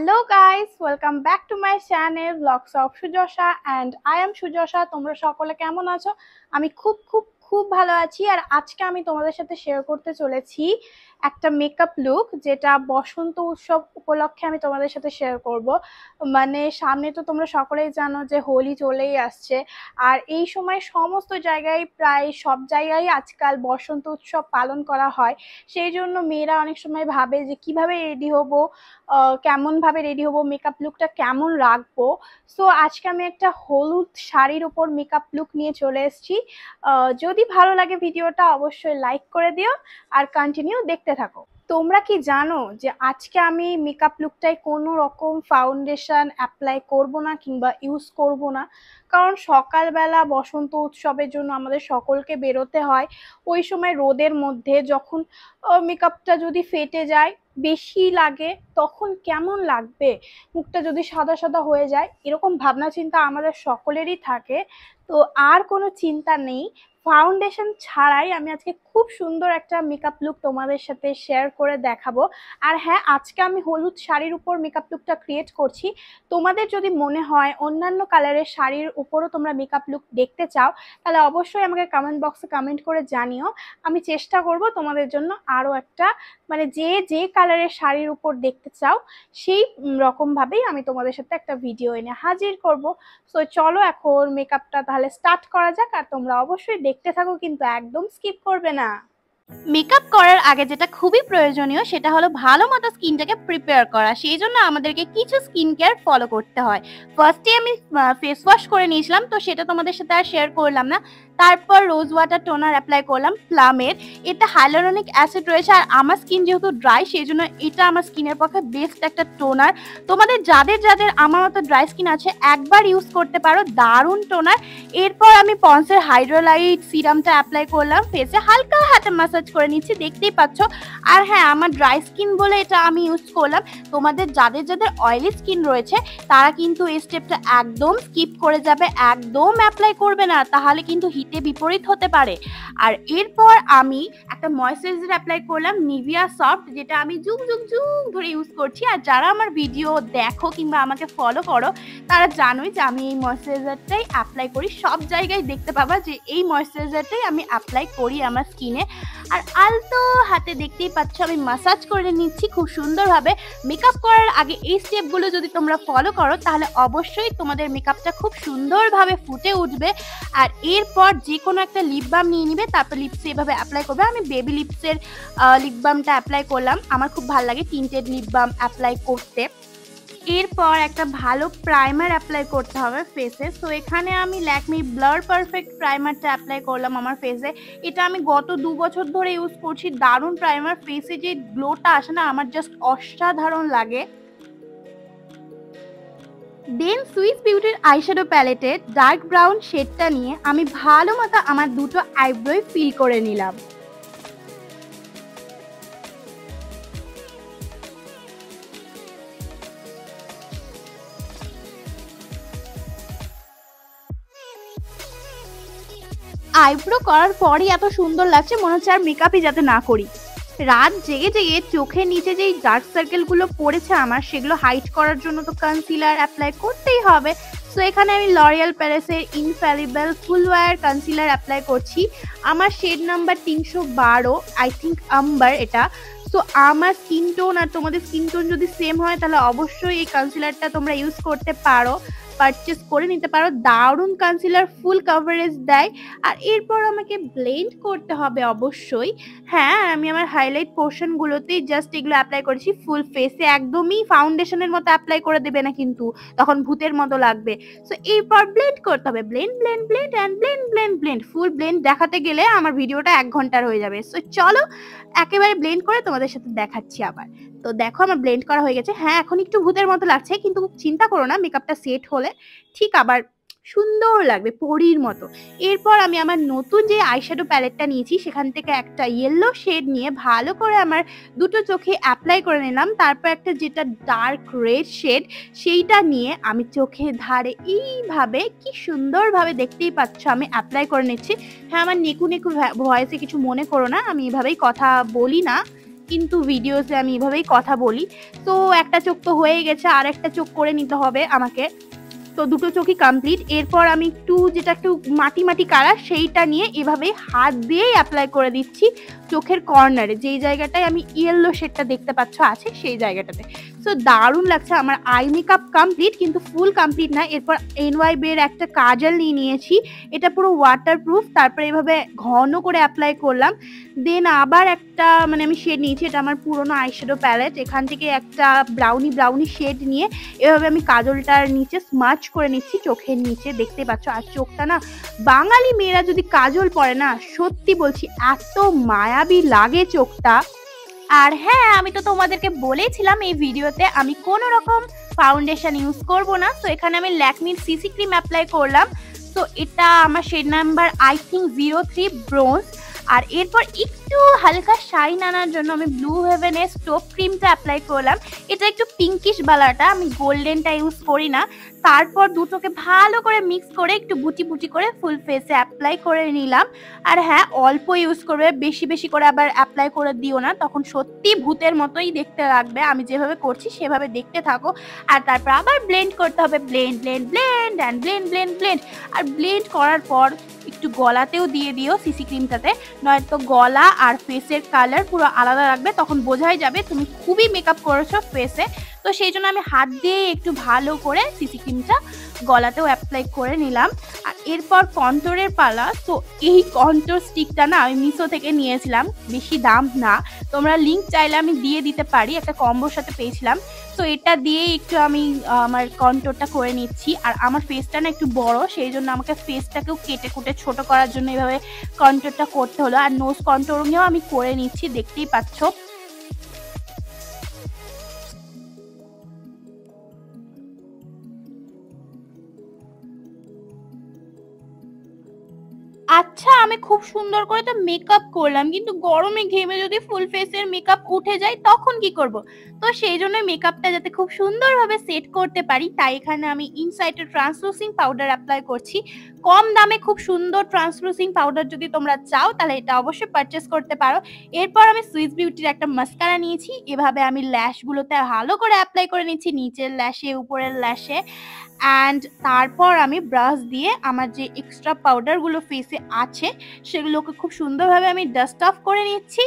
Hello guys, welcome back to my channel Vlogs of Sujosha and I am Sujosha. তোমরা সকলে কেমন আছো? আমি খুব ভালো আছি। আর আজকে আমি তোমাদের সাথে শেয়ার করতে চলেছি একটা মেকআপ লুক, যেটা বসন্ত উৎসব উপলক্ষে আমি তোমাদের সাথে শেয়ার করব। মানে সামনে তো তোমরা সকলেই জানো যে হোলি চলেই আসছে, আর এই সময় সমস্ত জায়গায়, প্রায় সব জায়গায় আজকাল বসন্ত উৎসব পালন করা হয়। সেই জন্য মেয়েরা অনেক সময় ভাবে যে কিভাবে রেডি হব, কেমন ভাবে রেডি হব, মেকআপ লুকটা কেমন রাখবো। সো আজকে আমি একটা হলুদ শাড়ির উপর মেকআপ লুক নিয়ে চলে এসেছি। যদি ভালো লাগে ভিডিওটা অবশ্যই লাইক করে দিও আর কন্টিনিউ দেখতে থাকো। তোমরা কি জানো যে আজকে আমি মেকআপ লুকটায় কোনো রকম ফাউন্ডেশন অ্যাপ্লাই করব না কিংবা ইউজ করব না, কারণ সকালবেলা বসন্ত উৎসবের জন্য আমাদের সকলকে বেরোতে হয়। ওই সময় রোদের মধ্যে যখন মেকআপটা যদি ফেটে যায়, বেশি লাগে, তখন কেমন লাগবে, মুখটা যদি সাদা সাদা হয়ে যায়, এরকম ভাবনা চিন্তা আমাদের সকলেরই থাকে। তো আর কোনো চিন্তা নেই, ফাউন্ডেশন ছাড়াই আমি আজকে খুব সুন্দর একটা মেকআপ লুক তোমাদের সাথে শেয়ার করে দেখাবো। আর হ্যাঁ, আজকে আমি হলুদ শাড়ির উপর মেকআপ লুকটা ক্রিয়েট করছি। তোমাদের যদি মনে হয় অন্যান্য কালারের শাড়ির উপরও তোমরা মেকআপ লুক দেখতে চাও, তাহলে অবশ্যই আমাকে কমেন্ট বক্সে কমেন্ট করে জানিও। আমি চেষ্টা করব তোমাদের জন্য আরও একটা, মানে যে কালারের শাড়ির উপর দেখতে চাও সেই রকমভাবেই আমি তোমাদের সাথে একটা ভিডিও এনে হাজির করব। সো চলো এখন মেকআপটা তাহলে স্টার্ট করা যাক, আর তোমরা অবশ্যই দেখতে থাকো, কিন্তু একদম স্কিপ করবে না। মেকআপ করার আগে যেটা খুবই প্রয়োজনীয় সেটা হলো ভালো মতো স্কিনটাকে প্রিপেয়ার করা। সেই জন্য আমাদেরকে কিছু স্কিন কেয়ার ফলো করতে হয়। ফার্স্টে আমি ফেস ওয়াশ করে নিয়েছিলাম, তো সেটা তোমাদের সাথে আর শেয়ার করলাম না। তারপর রোজ ওয়াটার টোনার অ্যাপ্লাই করলাম প্লামের। এটা হাইলোরনিক অ্যাসিড রয়েছে, আর আমার স্কিন যেহেতু ড্রাই সেই জন্য এটা আমার স্কিনের পক্ষে বেস্ট একটা টোনার। তোমাদের যাদের আমার মতো ড্রাই স্কিন আছে একবার ইউজ করতে পারো, দারুণ টোনার। এরপর আমি পন্সের হাইড্রোলাইট সিরামটা অ্যাপ্লাই করলাম ফেসে, হালকা হাতে মাসাজ করে নিচ্ছি, দেখতেই পাচ্ছ। আর হ্যাঁ, আমার ড্রাই স্কিন বলে এটা আমি ইউজ করলাম। তোমাদের যাদের অয়েলি স্কিন রয়েছে তারা কিন্তু এই স্টেপটা একদম স্কিপ করে যাবে, একদম অ্যাপ্লাই করবে না, তাহলে কিন্তু হিতে বিপরীত হতে পারে। আর এরপর আমি একটা ময়েশ্চারাইজার অ্যাপ্লাই করলাম নিভিয়া সফট, যেটা আমি যুগ ধরে ইউজ করছি। আর যারা আমার ভিডিও দেখো কিংবা আমাকে ফলো করো তারা জানোই যে আমি এই ময়েশ্চারাইজারটাই অ্যাপ্লাই করি। সব জায়গায় দেখতে পাবা যে এই ময়েশ্চারাইজারটাই আমি অ্যাপ্লাই করি আমার স্কিনে। আর আলতো হাতে দেখতেই পাচ্ছ আমি মাসাজ করে নিচ্ছি খুব সুন্দরভাবে। মেকআপ করার আগে এই স্টেপগুলো যদি তোমরা ফলো করো তাহলে অবশ্যই তোমাদের মেকআপটা খুব সুন্দরভাবে ফুটে উঠবে। আর এরপর যে কোনো একটা লিপ বাম নিয়ে নিবে, তারপর লিপসে এভাবে অ্যাপ্লাই করবে। আমি বেবি লিপসের লিপ বামটা অ্যাপ্লাই করলাম, আমার খুব ভালো লাগে টিন্টেড লিপ বাম অ্যাপ্লাই করতে। এরপর একটা ভালো প্রাইমার অ্যাপ্লাই করতে হবে ফেসে। সো এখানে আমি ল্যাকমি ব্লার পারফেক্ট প্রাইমারটা অ্যাপ্লাই করলাম আমার ফেসে। এটা আমি গত 2 বছর ধরে ইউজ করছি, দারুণ প্রাইমার। ফেসে যে গ্লোটা আসে না, আমার জাস্ট অসাধারণ লাগে। দেন সুইস বিউটির আইশ্যাডো প্যালেটের ডার্ক ব্রাউন শেডটা নিয়ে আমি ভালো মতো আমার দুটো আইব্রোয় ফিল করে নিলাম। আইব্রো করার পরই এত সুন্দর লাগছে, মনে হচ্ছে আর মেকআপই যাতে না করি। রাত জেগে চোখের নিচে যেই ডার্ক সার্কেলগুলো পড়েছে আমার, সেগুলো হাইড করার জন্য তো কনসিলার অ্যাপ্লাই করতেই হবে। সো এখানে আমি লরিয়াল প্যারিসের infallible full wear concealer apply করছি। আমার shade number 312, I think amber এটা। সো আমার স্কিন টোন আর তোমাদের স্কিন টোন যদি সেম হয় তাহলে অবশ্যই এই কনসিলারটা তোমরা ইউজ করতে পারো, পারচেস করে নিতে পারো। দারুণ কনসিলার, ফুল কভারেজ দেয়। আর এরপর আমাকে ব্লেন্ড করতে হবে অবশ্যই। হ্যাঁ, আমি আমার হাইলাইট পোর্শনগুলোতেই জাস্ট এগুলো অ্যাপ্লাই করেছি, ফুল ফেসে একদমই ফাউন্ডেশনের মতো অ্যাপ্লাই করে দেবে না, কিন্তু তখন ভূতের মতো লাগবে। সো এরপর ব্লেন্ড করতে হবে, ব্লেন্ড ফুল ব্লেন্ড দেখাতে গেলে আমার ভিডিওটা 1 ঘন্টার হয়ে যাবে। সো চলো একেবারে ব্লেন্ড করে তোমাদের সাথে দেখাচ্ছি আবার। তো দেখো আমার ব্লেন্ড করা হয়ে গেছে। হ্যাঁ, এখন একটু ভূতের মতো লাগছে, কিন্তু চিন্তা করো না, মেকআপটা সেট হলে ঠিক আবার সুন্দর লাগবে, পরীর মতো। এরপর আমি আমার নতুন যে আইশ্যাডো প্যালেটটা নিয়েছি সেখান থেকে একটা ইয়েলো শেড নিয়ে ভালো করে আমার দুটো চোখে অ্যাপ্লাই করে নিলাম। তারপর একটা যেটা ডার্ক রেড শেড সেইটা নিয়ে আমি চোখের ধারে এইভাবে কি সুন্দরভাবে দেখতেই পাচ্ছ আমি অ্যাপ্লাই করে নিচ্ছি। হ্যাঁ, আমার নেকু ভয়েসে কিছু মনে করো না, আমি এভাবেই কথা বলি না, কিন্তু ভিডিওতে আমি এভাবেই কথা বলি। তো একটা চোখ তো হয়ে গেছে, আর একটা চোখ করে নিতে হবে আমাকে। তো দুটো চোখই কমপ্লিট। এরপর আমি যেটা একটু মাটি মাটি কালার সেইটা নিয়ে এভাবে হাত দিয়েই অ্যাপ্লাই করে দিচ্ছি চোখের কর্নারে, যেই জায়গাটায় আমি ইয়েলো শেডটা দেখতে পাচ্ছ আছে সেই জায়গাটাতে। সো দারুণ লাগছে। আমার আই মেকআপ কমপ্লিট, কিন্তু ফুল কমপ্লিট না। এরপর NYB এর একটা কাজল নিয়ে নিয়েছি, এটা পুরো ওয়াটারপ্রুফ। তারপরে এভাবে ঘন করে অ্যাপ্লাই করলাম। দেন আবার একটা আমি শেড নিয়েছি, এটা আমার পুরোনো আইশ্যাডো প্যালেট, এখান থেকে একটা ব্রাউনি শেড নিয়ে এভাবে আমি কাজলটার নিচে স্মাচ করে নিচ্ছি চোখের নিচে, দেখতে পাচ্ছ। আর চোখটা না, বাঙালি মেয়েরা যদি কাজল পরে না, সত্যি বলছি এত মায়াবী লাগে চোখটা। আর হ্যাঁ, আমি তো তোমাদেরকে বলেছিলাম এই ভিডিওতে আমি কোনো রকম ফাউন্ডেশন ইউজ করব না। তো এখানে আমি ল্যাকমির সিসি ক্রিম অ্যাপ্লাই করলাম। তো এটা আমার shade number I think 03 bronze. আর এরপর একটু হালকা শাইন আনার জন্য আমি ব্লু হেভেনের স্টোভ ক্রিমটা অ্যাপ্লাই করলাম। এটা একটু পিঙ্কিশ বালাটা, আমি গোল্ডেনটা ইউজ করি না। তারপর দুটোকে ভালো করে মিক্স করে একটু বুটি বুটি করে ফুল ফেসে অ্যাপ্লাই করে নিলাম। আর হ্যাঁ, অল্প ইউজ করবে, বেশি বেশি করে আবার অ্যাপ্লাই করে দিও না, তখন সত্যি ভূতের মতোই দেখতে লাগবে। আমি যেভাবে করছি সেভাবে দেখতে থাকো। আর তারপর আবার ব্লেন্ড করতে হবে, blend blend blend and blend blend blend. আর ব্লেন্ড করার পর একটু গলাতেও দিয়ে দিও সিসি ক্রিমটাতে, নয়তো গলা আর ফেসের কালার পুরো আলাদা লাগবে, তখন বোঝাই যাবে তুমি খুবই মেকআপ করেছো ফেসে। তো সেই জন্য আমি হাত দিয়ে একটু ভালো করে সিসি ক্রিমটা গলাতেও অ্যাপ্লাই করে নিলাম। আর এরপর কন্ট্রোরের পালা। তো এই কন্ট্রোর স্টিকটা না আমি মিশো থেকে নিয়েছিলাম, বেশি দাম না, তোমরা লিঙ্ক চাইলে আমি দিয়ে দিতে পারি, একটা কম্বোর সাথে পেয়েছিলাম। তো এটা দিয়ে একটু আমি আমার কন্ট্রোরটা করে নিচ্ছি। আর আমার ফেসটা না একটু বড়, সেই জন্য আমাকে ফেসটাকেও কেটে কুটে ছোট করার জন্য এভাবে কন্ট্রোরটা করতে হলো। আর নোজ কন্ট্রোরিংও আমি করে নিচ্ছি, দেখতেই পাচ্ছ। আচ্ছা, আমি খুব সুন্দর করে তো মেকআপ করলাম, কিন্তু গরমে ঘেমে যদি ফুল ফেসের মেকআপ উঠে যায় তখন কি করব? তো সেই জন্য মেকআপটা যাতে খুব সুন্দরভাবে সেট করতে পারি, তাই এখানে আমি ইনসাইটের ট্রান্সলুসিং পাউডার অ্যাপ্লাই করছি। কম দামে খুব সুন্দর ট্রান্সলুসিং পাউডার যদি তোমরা চাও তাহলে এটা অবশ্যই পারচেস করতে পারো। এরপর আমি সুইস বিউটির একটা মাস্কারা নিয়েছি, এভাবে আমি ল্যাশগুলোতে ভালো করে অ্যাপ্লাই করে নিচ্ছি, নিচের ল্যাশে উপরের ল্যাশে। অ্যান্ড তারপর আমি ব্রাশ দিয়ে আমার যে এক্সট্রা পাউডারগুলো ফেসে আছে সেগুলোকে খুব সুন্দরভাবে আমি ডাস্ট অফ করে নিচ্ছি।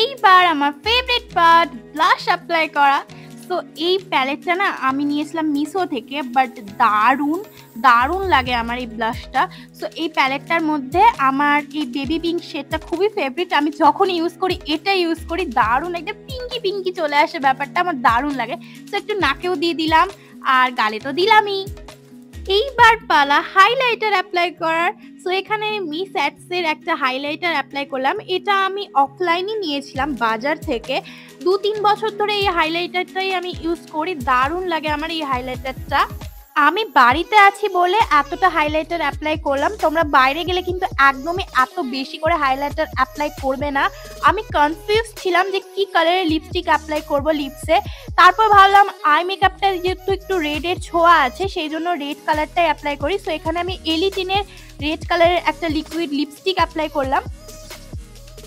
এইবার আমার ফেভারিট পার্ট, ব্লাশ অ্যাপ্লাই করা। তো এই প্যালেটটা না আমি নিয়েছিলাম মিশো থেকে, বাট দারুণ দারুণ লাগে আমার এই ব্লাশটা। সো এই প্যালেটটার মধ্যে আমার এই বেবি পিঙ্ক শেডটা খুবই ফেভারিট, আমি যখন ইউজ করি এটা ইউজ করি, দারুণ একটা পিঙ্কি পিঙ্কি চলে আসে, ব্যাপারটা আমার দারুণ লাগে। সো একটু নাকেও দিয়ে দিলাম আর গালে তো দিলামই। এইবার পালা হাইলাইটার অ্যাপ্লাই করার। সো এখানে মিস অ্যাডসের একটা হাইলাইটার অ্যাপ্লাই করলাম, এটা আমি অফলাইনে নিয়েছিলাম বাজার থেকে। 2-3 বছর ধরে এই হাইলাইটারটাই আমি ইউজ করি, দারুণ লাগে আমার এই হাইলাইটারটা। আমি বাড়িতে আছি বলে এতটা হাইলাইটার অ্যাপ্লাই করলাম, তোমরা বাইরে গেলে কিন্তু একদমই এত বেশি করে হাইলাইটার অ্যাপ্লাই করবে না। আমি কনফিউজ ছিলাম যে কি কালারের লিপস্টিক অ্যাপ্লাই করব লিপসে। তারপর ভাবলাম আই মেকআপটা যেহেতু একটু রেডের ছোঁয়া আছে সেই জন্য রেড কালারটাই অ্যাপ্লাই করি। সো এখানে আমি এলিটিনের রেড কালারের একটা লিকুইড লিপস্টিক অ্যাপ্লাই করলাম।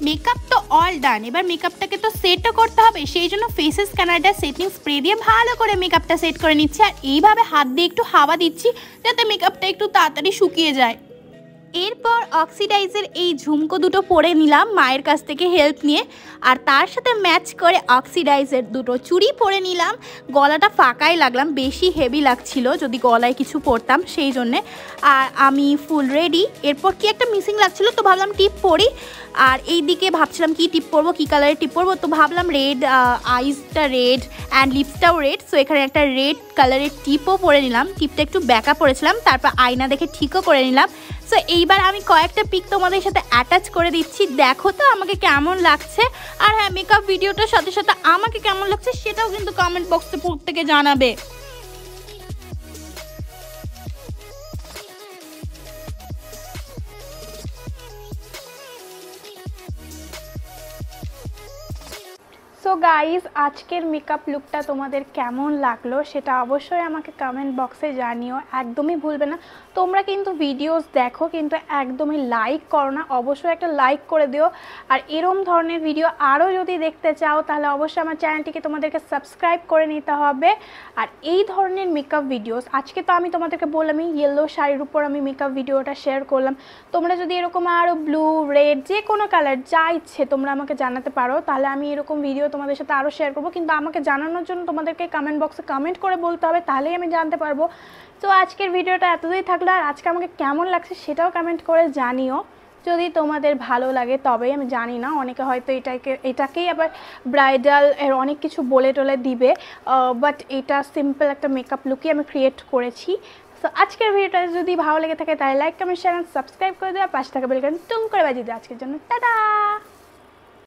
মেকআপ তো অল ডান, এবার মেকআপটাকে তো সেটও করতে হবে, সেই জন্য ফেসেস কানাডা সেটিং স্প্রে দিয়ে ভালো করে মেকআপটা সেট করে নিচ্ছি। আর এইভাবে হাত দিয়ে একটু হাওয়া দিচ্ছি যাতে মেকআপটা একটু তাড়াতাড়ি শুকিয়ে যায়। এরপর অক্সিডাইজের এই ঝুমকো দুটো পরে নিলাম মায়ের কাছ থেকে হেল্প নিয়ে, আর তার সাথে ম্যাচ করে অক্সিডাইজের দুটো চুড়ি পরে নিলাম। গলাটা ফাঁকাই লাগলাম, বেশি হেভি লাগছিল যদি গলায় কিছু পরতাম সেই জন্যে। আর আমি ফুল রেডি। এরপর কি একটা মিসিং লাগছিল, তো ভাবলাম টিপ পরি। আর এই দিকে ভাবছিলাম কি টিপ পরবো, কী কালারের টিপ পরবো, তো ভাবলাম রেড, আইসটা রেড অ্যান্ড লিপসটাও রেড। সো এখানে একটা রেড কালারের টিপও পরে নিলাম, টিপটা একটু ব্যাকা পরেছিলাম, তারপর আয়না দেখে ঠিকও করে নিলাম। সো এইবার আমি কয়েকটা পিক তোমাদের সাথে অ্যাটাচ করে দিচ্ছি, দেখো তো আমাকে কেমন লাগছে। আর হ্যাঁ, মেকআপ ভিডিওটার সাথে সাথে আমাকে কেমন লাগছে সেটাও কিন্তু কমেন্ট বক্সে প্রত্যেকে জানাবে। সো গাইজ আজকের মেকআপ লুকটা তোমাদের কেমন লাগলো সেটা অবশ্যই আমাকে কমেন্ট বক্সে জানিও। একদমই ভুলবে না, তোমরা কিন্তু ভিডিওস দেখো কিন্তু একদমই লাইক করো না, অবশ্যই একটা লাইক করে দিও। আর এরম ধরনের ভিডিও আরও যদি দেখতে চাও তাহলে অবশ্যই আমার চ্যানেলটিকে তোমাদেরকে সাবস্ক্রাইব করে নিতে হবে। আর এই ধরনের মেকআপ ভিডিওস আজকে তো আমি তোমাদেরকে বললাম ইয়েলো শাড়ির উপর আমি মেকআপ ভিডিওটা শেয়ার করলাম। তোমরা যদি এরকম আরও ব্লু, রেড, যে কোনো কালার যা ইচ্ছে তোমরা আমাকে জানাতে পারো, তাহলে আমি এরকম ভিডিও তোমাদের সাথে আরও শেয়ার করবো। কিন্তু আমাকে জানানোর জন্য তোমাদেরকে কমেন্ট বক্সে কমেন্ট করে বলতে হবে, তাহলেই আমি জানতে পারবো। তো আজকের ভিডিওটা এতটাই থাকলো, আর আজকে আমাকে কেমন লাগছে সেটাও কমেন্ট করে জানিও। যদি তোমাদের ভালো লাগে তবেই, আমি জানি না অনেকে হয়তো এটাকেই আবার ব্রাইডাল এর অনেক কিছু বলে টলে দিবে, বাট এটা সিম্পল একটা মেকআপ লুকই আমি ক্রিয়েট করেছি। তো আজকের ভিডিওটা যদি ভালো লেগে থাকে তাহলে লাইক, কমেন্ট, শেয়ার, সাবস্ক্রাইব করে দেওয়া, পাশে থাকা বেল আইকন টুং করে বাজিয়ে দেওয়া। আজকের জন্য টাটা।